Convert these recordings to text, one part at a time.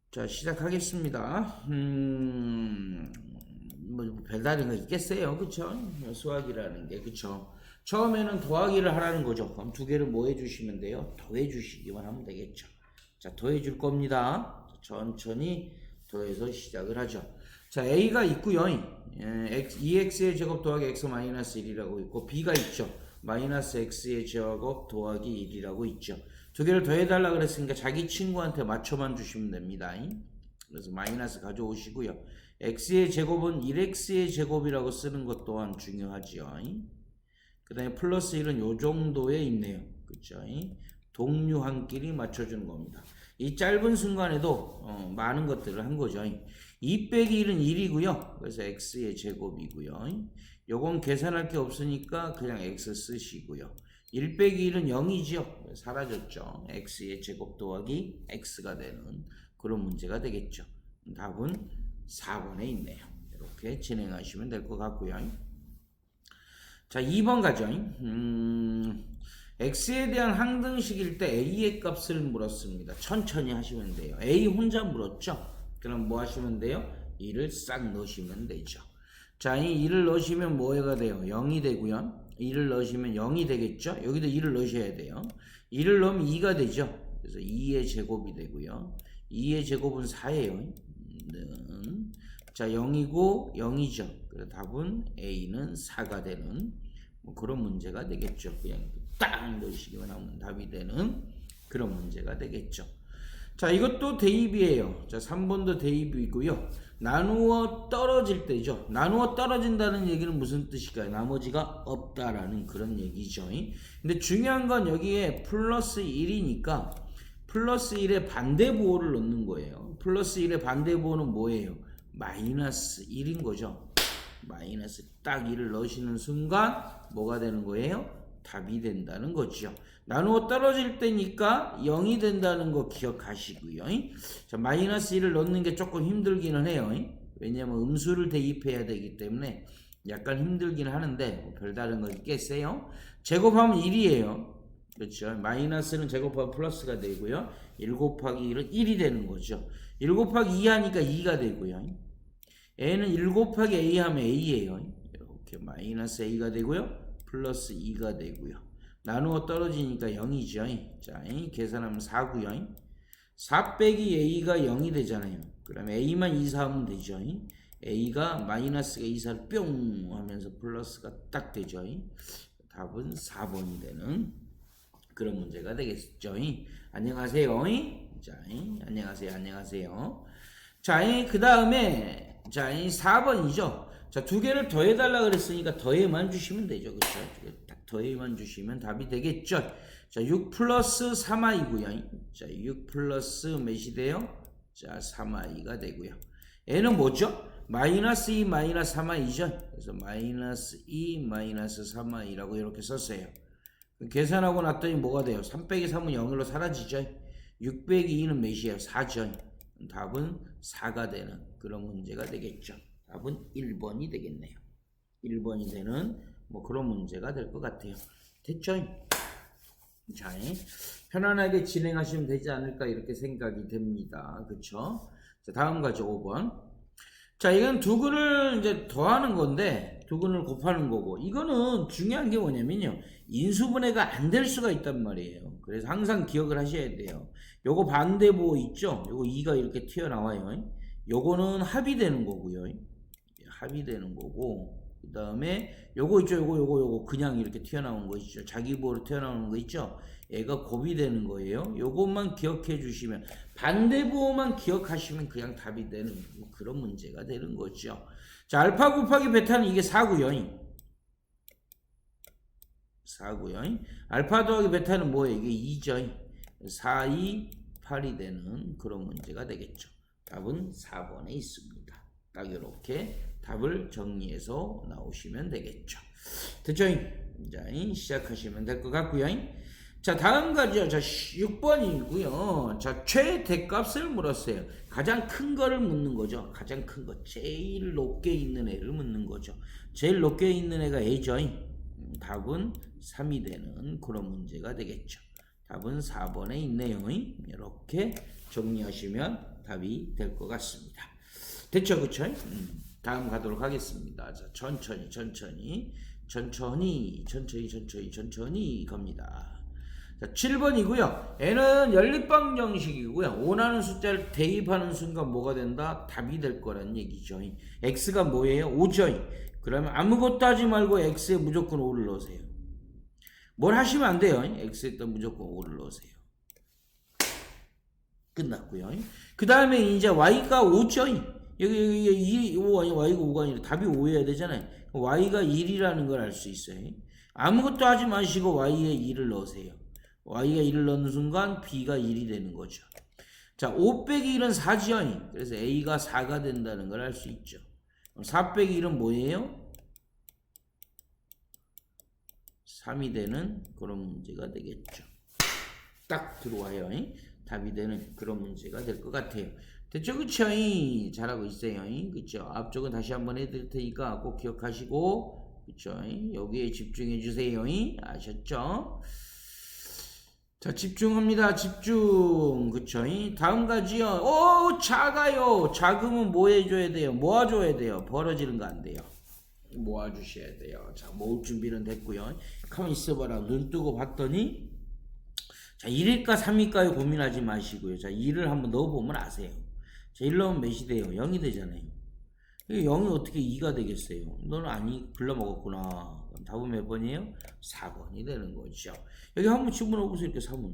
자, 시작하겠습니다. 뭐 별다른 거 있겠어요, 그쵸? 수학이라는 게, 그쵸? 처음에는 더하기를 하라는 거죠. 그럼 두 개를 뭐 해주시면 돼요? 더해 주시기만 하면 되겠죠. 자, 더해 줄 겁니다. 천천히 더해서 시작을 하죠. 자, A가 있고요. 2x의 제곱 더하기 x 마이너스 1이라고 있고, B가 있죠. 마이너스 x의 제곱 더하기 1이라고 있죠. 두 개를 더해달라 그랬으니까 자기 친구한테 맞춰만 주시면 됩니다. 그래서 마이너스 가져오시고요. x의 제곱은 1x의 제곱이라고 쓰는 것 또한 중요하죠. 그 다음에 플러스 1은 요 정도에 있네요. 그쵸? 동류한끼리 맞춰주는 겁니다. 이 짧은 순간에도 많은 것들을 한 거죠. 2 빼기 1은 1이고요. 그래서 x의 제곱이고요. 요건 계산할 게 없으니까 그냥 x 쓰시고요. 1 빼기 1은 0이죠. 사라졌죠. x의 제곱 더하기 x가 되는 그런 문제가 되겠죠. 답은 4번에 있네요. 이렇게 진행하시면 될 것 같고요. 자, 2번 가죠. x에 대한 항등식일 때 a의 값을 물었습니다. 천천히 하시면 돼요. a 혼자 물었죠. 그럼 뭐 하시면 돼요? 2를 싹 넣으시면 되죠. 자, 이 2를 넣으시면 뭐가 돼요? 0이 되고요. 2를 넣으시면 0이 되겠죠? 여기도 2를 넣으셔야 돼요. 2를 넣으면 2가 되죠. 그래서 2의 제곱이 되고요. 2의 제곱은 4예요. 자, 0이고 0이죠. 그래서 답은 A는 4가 되는 뭐 그런 문제가 되겠죠. 그냥 딱 넣으시기만 하면 답이 되는 그런 문제가 되겠죠. 자, 이것도 대입이에요. 자, 3번도 대입이고요. 나누어 떨어질 때죠. 나누어 떨어진다는 얘기는 무슨 뜻일까요? 나머지가 없다라는 그런 얘기죠. 근데 중요한 건 여기에 플러스 1이니까 플러스 1의 반대부호를 넣는 거예요. 플러스 1의 반대부호는 뭐예요? 마이너스 1인 거죠. 마이너스 딱 1을 넣으시는 순간 뭐가 되는 거예요? 답이 된다는 거죠. 나누어 떨어질 때니까 0이 된다는 거 기억하시고요. 자, 마이너스 1을 넣는 게 조금 힘들기는 해요. 왜냐면 음수를 대입해야 되기 때문에 약간 힘들긴 하는데 뭐 별다른 거 있겠어요? 제곱하면 1이에요. 그렇죠. 마이너스는 제곱하면 플러스가 되고요. 1 곱하기 1은 1이 되는 거죠. 1 곱하기 2 하니까 2가 되고요. a는 1 곱하기 a 하면 a예요. 이렇게 마이너스 a가 되고요. 플러스 2가 되고요. 나누어 떨어지니까 0이죠. 자, 계산하면 4고요. 4 빼기 a가 0이 되잖아요. 그러면 a만 2, 4 하면 되죠. a가 마이너스가 2, 4를 뿅 하면서 플러스가 딱 되죠. 답은 4번이 되는 그런 문제가 되겠죠. 안녕하세요. 자, 안녕하세요. 안녕하세요. 자, 그 다음에 자, 4번이죠. 자, 두 개를 더해달라 그랬으니까 더해만 주시면 되죠. 그렇죠? 딱 더해만 주시면 답이 되겠죠. 자, 6 플러스 3i고요. 자, 6 플러스 몇이 돼요? 자, 3i가 되고요. 얘는 뭐죠? 마이너스 2 마이너스 3i죠. 그래서 마이너스 2 마이너스 3i라고 이렇게 썼어요. 계산하고 났더니 뭐가 돼요? 3 빼기 3은 0으로 사라지죠. 6 빼기 2는 몇이에요? 4죠. 답은 4가 되는 그런 문제가 되겠죠. 답은 1번이 되겠네요. 1번이 되는 뭐 그런 문제가 될 것 같아요. 됐죠? 자, 편안하게 진행하시면 되지 않을까 이렇게 생각이 됩니다. 그쵸? 자, 다음 가죠. 5번. 자, 이건 두근을 이제 더하는 건데 두근을 곱하는 거고, 이거는 중요한 게 뭐냐면요, 인수분해가 안 될 수가 있단 말이에요. 그래서 항상 기억을 하셔야 돼요. 요거 반대보 있죠? 요거 2가 이렇게 튀어나와요. 요거는 합이 되는 거고요. 합이 되는 거고, 그 다음에 요거 있죠? 요거 그냥 이렇게 튀어나온 거 있죠? 자기보로 튀어나오는 거 있죠? 얘가 곱이 되는 거예요. 요것만 기억해 주시면, 반대보호만 기억하시면 그냥 답이 되는 뭐 그런 문제가 되는 거죠. 자, 알파 곱하기 베타는 이게 4고요. 4고요. 알파 더하기 베타는 뭐예요? 이게 2죠. 4, 2, 8이 되는 그런 문제가 되겠죠. 답은 4번에 있습니다. 딱 이렇게 답을 정리해서 나오시면 되겠죠. 됐죠? 자, 시작하시면 될 것 같고요. 자, 다음 가죠. 자, 6번이고요. 자, 최대값을 물었어요. 가장 큰 거를 묻는 거죠. 가장 큰 거. 제일 높게 있는 애를 묻는 거죠. 제일 높게 있는 애가 A죠. 답은 3이 되는 그런 문제가 되겠죠. 답은 4번에 있네요. 이렇게 정리하시면 답이 될 것 같습니다. 됐죠, 그쵸? 다음 가도록 하겠습니다. 자, 천천히 갑니다. 자, 7번이고요. N은 연립방 정식이고요. 원하는 숫자를 대입하는 순간 뭐가 된다? 답이 될 거란 얘기죠. X가 뭐예요? 5죠. 그러면 아무것도 하지 말고 X에 무조건 5를 넣으세요. 뭘 하시면 안 돼요. X에다 무조건 5를 넣으세요. 끝났고요. 그 다음에 이제 Y가 5죠. 여기 5 아니 Y가 5가 아니라 답이 5여야 되잖아요. Y가 1이라는 걸 알 수 있어요. 아무것도 하지 마시고 Y에 2를 넣으세요. Y가 1을 넣는 순간 B가 1이 되는 거죠. 자, 5 빼기 1은 4지요. 그래서 A가 4가 된다는 걸 알 수 있죠. 4 빼기 1은 뭐예요? 3이 되는 그런 문제가 되겠죠. 딱 들어와요. 답이 되는 그런 문제가 될 것 같아요. 됐죠? 그쵸? 잘하고 있어요. 그쵸? 앞쪽은 다시 한번 해드릴 테니까 꼭 기억하시고, 그쵸? 여기에 집중해 주세요. 아셨죠? 자, 집중합니다. 집중. 그쵸? 다음 가지요. 오, 작아요. 작으면 뭐 해줘야 돼요? 모아줘야 돼요. 벌어지는 거 안 돼요. 모아주셔야 돼요. 자, 모을 준비는 됐고요. 가만히 있어봐라. 눈 뜨고 봤더니, 자, 1일까 3일까요? 고민하지 마시고요. 자, 2를 한번 넣어보면 아세요. 자, 1 넣으면 몇이 돼요? 0이 되잖아요. 0이 어떻게 2가 되겠어요? 너는 아니, 글러먹었구나. 그럼 답은 몇 번이에요? 4번이 되는 거죠. 여기 한번 집어넣어보세요. 이렇게 3은.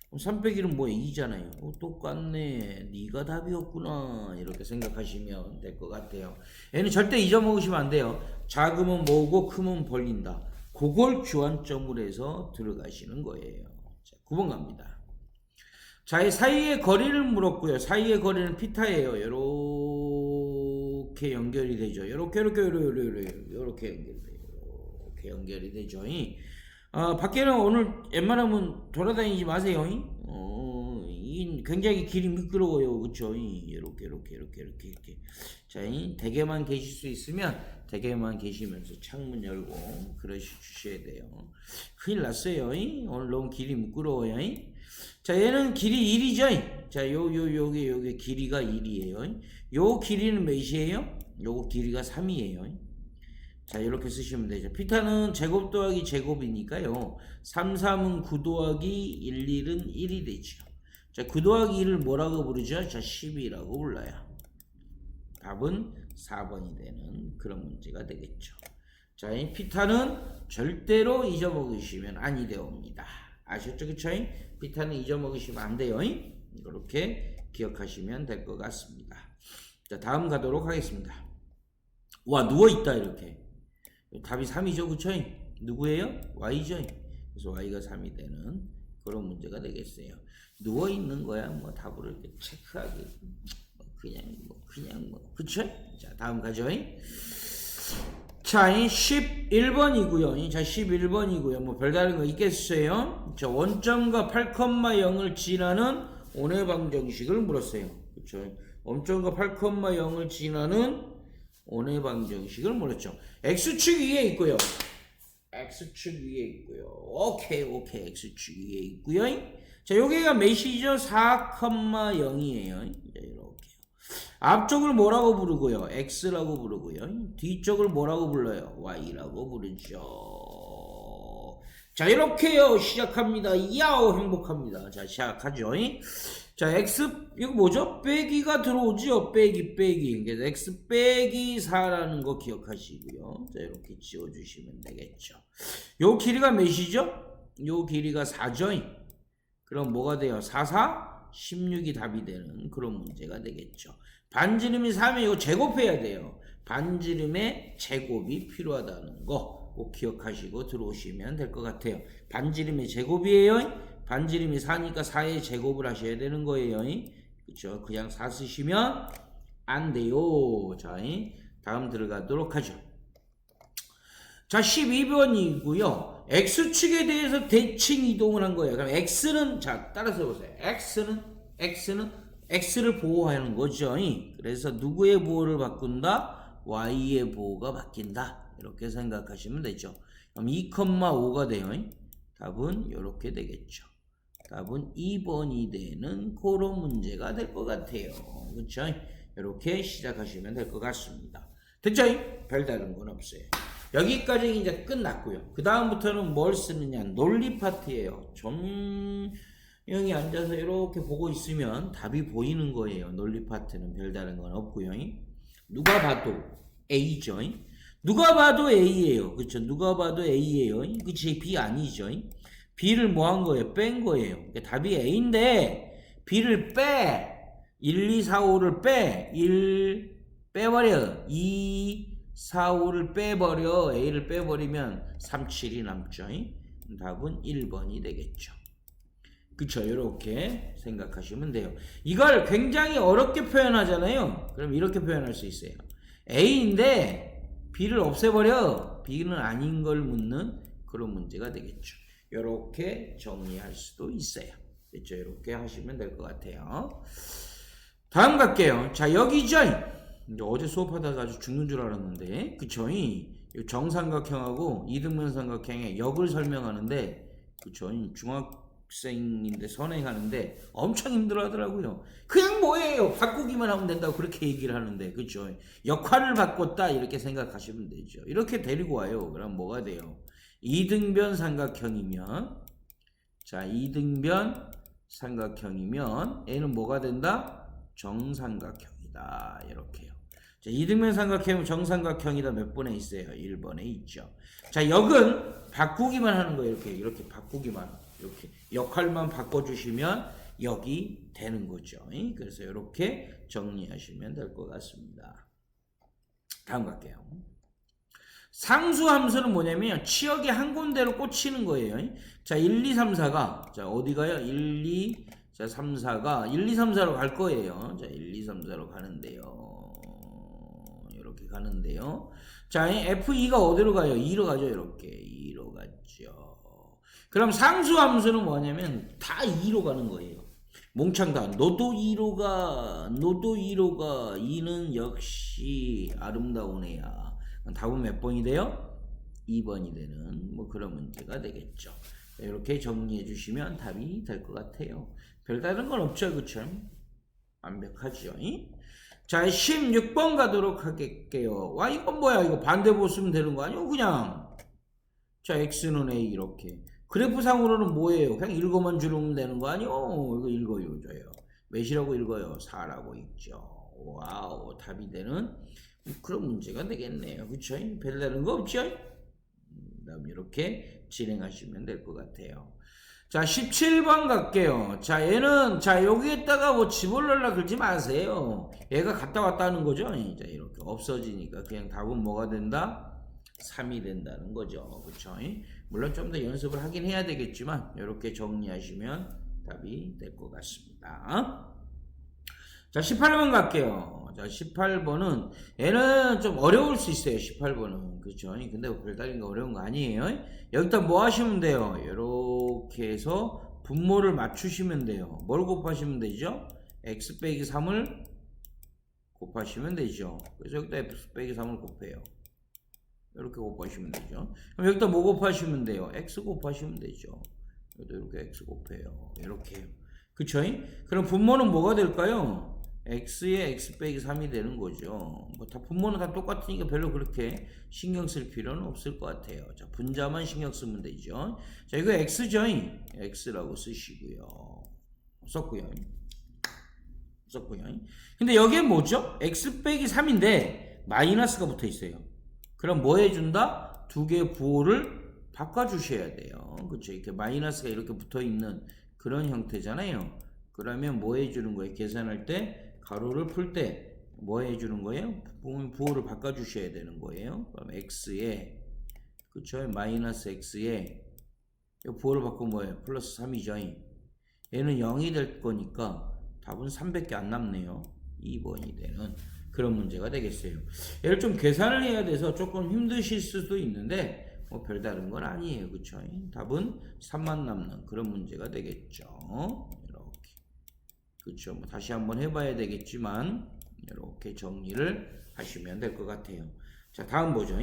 그럼 3 빼기 1은 뭐예요? 2잖아요. 똑같네. 네가 답이었구나. 이렇게 생각하시면 될 것 같아요. 얘는 절대 잊어먹으시면 안 돼요. 작으면 모으고 크면 벌린다. 그걸 주안점으로 해서 들어가시는 거예요. 자, 9번 갑니다. 자, 이 사이의 거리를 물었고요. 사이의 거리는 피타예요. 요렇게 연결이 되죠. 요렇게 연결이 돼요. 이렇게 연결이 되죠. 밖에는 오늘 웬만하면 돌아다니지 마세요. 굉장히 길이 미끄러워요. 그쵸? 이렇게. 자, 댁에만 계실 수 있으면 댁에만 계시면서 창문 열고 그러셔야 돼요. 큰일 났어요. 오늘 너무 길이 미끄러워요. 자, 얘는 길이 1이죠. 자, 요게 길이가 1이에요. 요 길이는 몇이에요? 요거 길이가 3이에요. 자, 이렇게 쓰시면 되죠. 피타는 제곱 더하기 제곱이니까요. 3, 3은 9 더하기 1, 1은 1이 되죠. 자, 9 더하기 1을 뭐라고 부르죠? 자, 10이라고 불러요. 답은 4번이 되는 그런 문제가 되겠죠. 자, 이 피타는 절대로 잊어먹으시면 아니 되옵니다. 아셨죠? 그쵸? 피타는 잊어먹으시면 안 돼요. 이렇게 기억하시면 될 것 같습니다. 자, 다음 가도록 하겠습니다. 와, 누워있다, 이렇게. 답이 3이죠, 그쵸? 누구예요? Y죠? 그래서 Y가 3이 되는 그런 문제가 되겠어요. 누워있는 거야, 뭐, 답을 이렇게 체크하기. 그냥, 그쵸? 자, 다음 가죠. 자, 11번이고요. 자, 11번이고요. 뭐, 별다른 거 있겠어요? 자, 원점과 8,0을 지나는 온해방정식을 물었어요. 그쵸? 원점과 8,0을 지나는 온해방정식을 물었죠. X축 위에 있고요. X축 위에 있고요. 오케이. X축 위에 있고요. 자, 여기가 몇이죠? 4,0이에요. 이렇게. 앞쪽을 뭐라고 부르고요? X라고 부르고요. 뒤쪽을 뭐라고 불러요? Y라고 부르죠. 자, 이렇게요. 시작합니다. 야오, 행복합니다. 자, 시작하죠. 자, X, 이거 뭐죠? 빼기가 들어오죠? 빼기. 그래서 X 빼기 4라는 거 기억하시고요. 자, 이렇게 지워주시면 되겠죠. 요 길이가 몇이죠? 요 길이가 4죠? 그럼 뭐가 돼요? 4, 16이 답이 되는 그런 문제가 되겠죠. 반지름이 3에 이거 제곱해야 돼요. 반지름의 제곱이 필요하다는 거 꼭 기억하시고 들어오시면 될 것 같아요. 반지름의 제곱이에요. 반지름이 4니까 4의 제곱을 하셔야 되는 거예요. 그렇죠? 그냥 4 쓰시면 안 돼요. 자, 다음 들어가도록 하죠. 자, 12번이고요. X축에 대해서 대칭 이동을 한 거예요. 그럼 X는, 자, 따라서 보세요. X는 X를 보호하는 거죠. 그래서 누구의 보호를 바꾼다? Y의 보호가 바뀐다. 이렇게 생각하시면 되죠. 그럼 2,5가 돼요. 답은 이렇게 되겠죠. 답은 2번이 되는 그런 문제가 될 것 같아요. 그렇죠? 이렇게 시작하시면 될 것 같습니다. 됐죠? 별다른 건 없어요. 여기까지 이제 끝났고요. 그 다음부터는 뭘 쓰느냐? 논리 파트예요. 조용히 앉아서 이렇게 보고 있으면 답이 보이는 거예요. 논리 파트는 별다른 건 없고요. 누가 봐도 A죠. 누가 봐도 A예요. 그렇죠? 누가 봐도 A예요. 그치? B 아니죠. B를 뭐 한 거예요? 뺀 거예요. 그러니까 답이 A인데 B를 빼. 1, 2, 4, 5를 빼. 1 빼버려. 2, 4, 5를 빼버려. A를 빼버리면 3, 7이 남죠. 답은 1번이 되겠죠. 그쵸? 이렇게 생각하시면 돼요. 이걸 굉장히 어렵게 표현하잖아요. 그럼 이렇게 표현할 수 있어요. A인데 B를 없애버려. B는 아닌 걸 묻는 그런 문제가 되겠죠. 이렇게 정리할 수도 있어요. 그렇죠? 이렇게 하시면 될 것 같아요. 다음 갈게요. 자, 여기죠. 이제 어제 수업하다가 아주 죽는 줄 알았는데, 그쵸? 이 정삼각형하고 이등변 삼각형의 역을 설명하는데, 그쵸? 중학생인데 선행하는데 엄청 힘들어 하더라고요. 그냥 뭐예요? 바꾸기만 하면 된다고 그렇게 얘기를 하는데, 그쵸? 역할을 바꿨다 이렇게 생각하시면 되죠. 이렇게 데리고 와요. 그럼 뭐가 돼요? 이등변 삼각형이면, 자, 이등변 삼각형이면 얘는 뭐가 된다? 정삼각형이다. 이렇게요. 자, 이등변 삼각형은 정삼각형이다. 몇 번에 있어요? 1번에 있죠. 자, 역은 바꾸기만 하는 거예요. 이렇게 바꾸기만. 이렇게 역할만 바꿔주시면 역이 되는 거죠. 그래서 이렇게 정리하시면 될 것 같습니다. 다음 갈게요. 상수함수는 뭐냐면 치역이 한 군데로 꽂히는 거예요. 자, 1, 2, 3, 4가 자, 어디 가요? 1, 2, 자, 3, 4가 1, 2, 3, 4로 갈 거예요. 자, 1, 2, 3, 4로 가는데요. 이렇게 가는데요. 자, F2가 어디로 가요? 2로 가죠. 이렇게 2로 갔죠. 그럼 상수함수는 뭐냐면 다 2로 가는 거예요. 몽창 다 너도 2로 가, 너도 2로 가. 2는 역시 아름다운 애야. 답은 몇 번이 돼요? 2번이 되는 뭐 그런 문제가 되겠죠. 이렇게 정리해 주시면 답이 될 것 같아요. 별다른 건 없죠. 그쵸? 완벽하죠. 자, 16번 가도록 할게요. 와, 이건 뭐야? 이거 반대보 쓰면 되는 거 아니요? 그냥. 자, x는 a 이렇게. 그래프상으로는 뭐예요? 그냥 읽어만 주면 되는 거 아니요? 이거 읽어요. 줘요. 몇이라고 읽어요? 4라고 읽죠. 와우, 답이 되는 그런 문제가 되겠네요. 그쵸? 별다른 거 없죠? 다음 이렇게 진행하시면 될 것 같아요. 자, 17번 갈게요. 자, 얘는, 자, 여기에다가 뭐 집어넣으려 그러지 마세요. 얘가 갔다 왔다 하는 거죠. 자, 이렇게 없어지니까 그냥 답은 뭐가 된다? 3이 된다는 거죠. 그쵸? 물론 좀 더 연습을 하긴 해야 되겠지만, 이렇게 정리하시면 답이 될 것 같습니다. 자, 18번 갈게요. 자, 18번은 얘는 좀 어려울 수 있어요. 18번은. 그렇죠? 근데 별다른 거 어려운 거 아니에요. 여기다 뭐 하시면 돼요? 이렇게 해서 분모를 맞추시면 돼요. 뭘 곱하시면 되죠? x 빼기 3을 곱하시면 되죠. 그래서 여기다 x 빼기 3을 곱해요. 이렇게 곱하시면 되죠. 그럼 여기다 뭐 곱하시면 돼요? x 곱하시면 되죠. 여기다 이렇게 x 곱해요. 이렇게요. 그쵸? 그럼 분모는 뭐가 될까요? x에 x 빼기 3이 되는 거죠. 뭐 다 분모는 다 똑같으니까 별로 그렇게 신경 쓸 필요는 없을 것 같아요. 자, 분자만 신경 쓰면 되죠. 자, 이거 x죠. x라고 쓰시고요. 썼고요. 근데 여기에 뭐죠? x 빼기 3인데 마이너스가 붙어 있어요. 그럼 뭐 해준다? 두 개의 부호를 바꿔주셔야 돼요. 그렇죠? 이렇게 마이너스가 이렇게 붙어 있는 그런 형태잖아요. 그러면 뭐 해주는 거예요? 계산할 때 가로를 풀 때 뭐 해주는 거예요? 부호를 바꿔주셔야 되는 거예요. 그럼 x에 그쵸? 마이너스 x에 부호를 바꾸면 뭐예요? 플러스 3이죠. 얘는 0이 될 거니까 답은 3밖에 안 남네요. 2번이 되는 그런 문제가 되겠어요. 얘를 좀 계산을 해야 돼서 조금 힘드실 수도 있는데 뭐 별다른 건 아니에요. 그쵸? 답은 3만 남는 그런 문제가 되겠죠. 이렇게. 그쵸? 뭐 다시 한번 해봐야 되겠지만 이렇게 정리를 하시면 될 것 같아요. 자, 다음 보죠.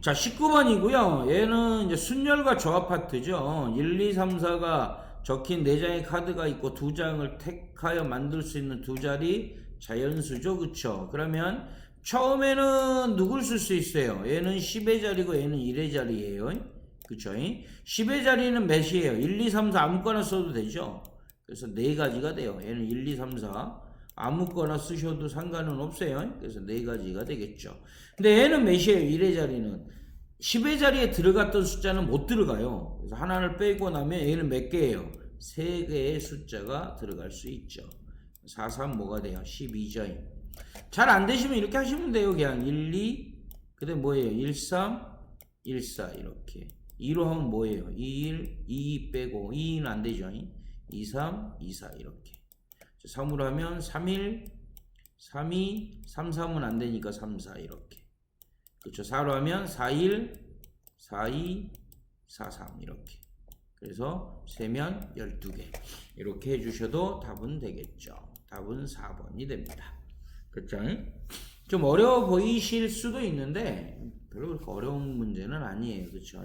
자, 19번이고요. 얘는 이제 순열과 조합 파트죠. 1, 2, 3, 4가 적힌 4장의 카드가 있고 2장을 택하여 만들 수 있는 두 자리 자연수죠. 그쵸? 그러면 처음에는 누굴 쓸 수 있어요? 얘는 10의 자리고 얘는 1의 자리예요. 그쵸? 10의 자리는 몇이에요? 1, 2, 3, 4 아무거나 써도 되죠. 그래서 4가지가 돼요. 얘는 1, 2, 3, 4 아무거나 쓰셔도 상관은 없어요. 그래서 4가지가 되겠죠. 근데 얘는 몇이에요? 1의 자리는 10의 자리에 들어갔던 숫자는 못 들어가요. 그래서 하나를 빼고 나면 얘는 몇 개예요? 3개의 숫자가 들어갈 수 있죠. 4, 3 뭐가 돼요? 12죠. 잘 안 되시면 이렇게 하시면 돼요. 그냥 1, 2 그다음에 뭐예요? 1, 3 1, 4 이렇게 2로 하면 뭐예요? 2, 1 2 빼고 2는 안 되죠. 2, 3 2, 4 이렇게 3으로 하면 3, 1 3, 2 3, 3은 안 되니까 3, 4 이렇게 그렇죠. 4로 하면 4, 1 4, 2 4, 3 이렇게 그래서 세면 12개 이렇게 해주셔도 답은 되겠죠. 답은 4번이 됩니다. 그렇죠? 좀 어려워 보이실 수도 있는데 별로 그렇게 어려운 문제는 아니에요. 그렇죠?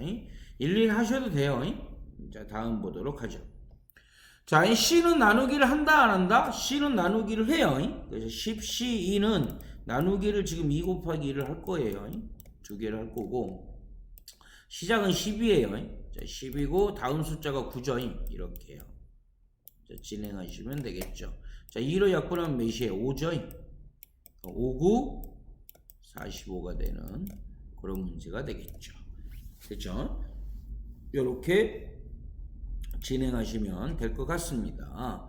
일일이 하셔도 돼요. 자, 다음 보도록 하죠. 자, 이 C는 나누기를 한다 안 한다? C는 나누기를 해요. 그래서 10C2는 나누기를 지금 2 곱하기 1을 할 거예요. 두 개를 할 거고 시작은 10이에요. 자, 10이고 다음 숫자가 9죠. 이렇게요. 자, 진행하시면 되겠죠. 자, 2로 약분하면 몇이에요? 5죠. 5, 9, 45가 되는 그런 문제가 되겠죠. 그렇죠? 이렇게 진행하시면 될 것 같습니다.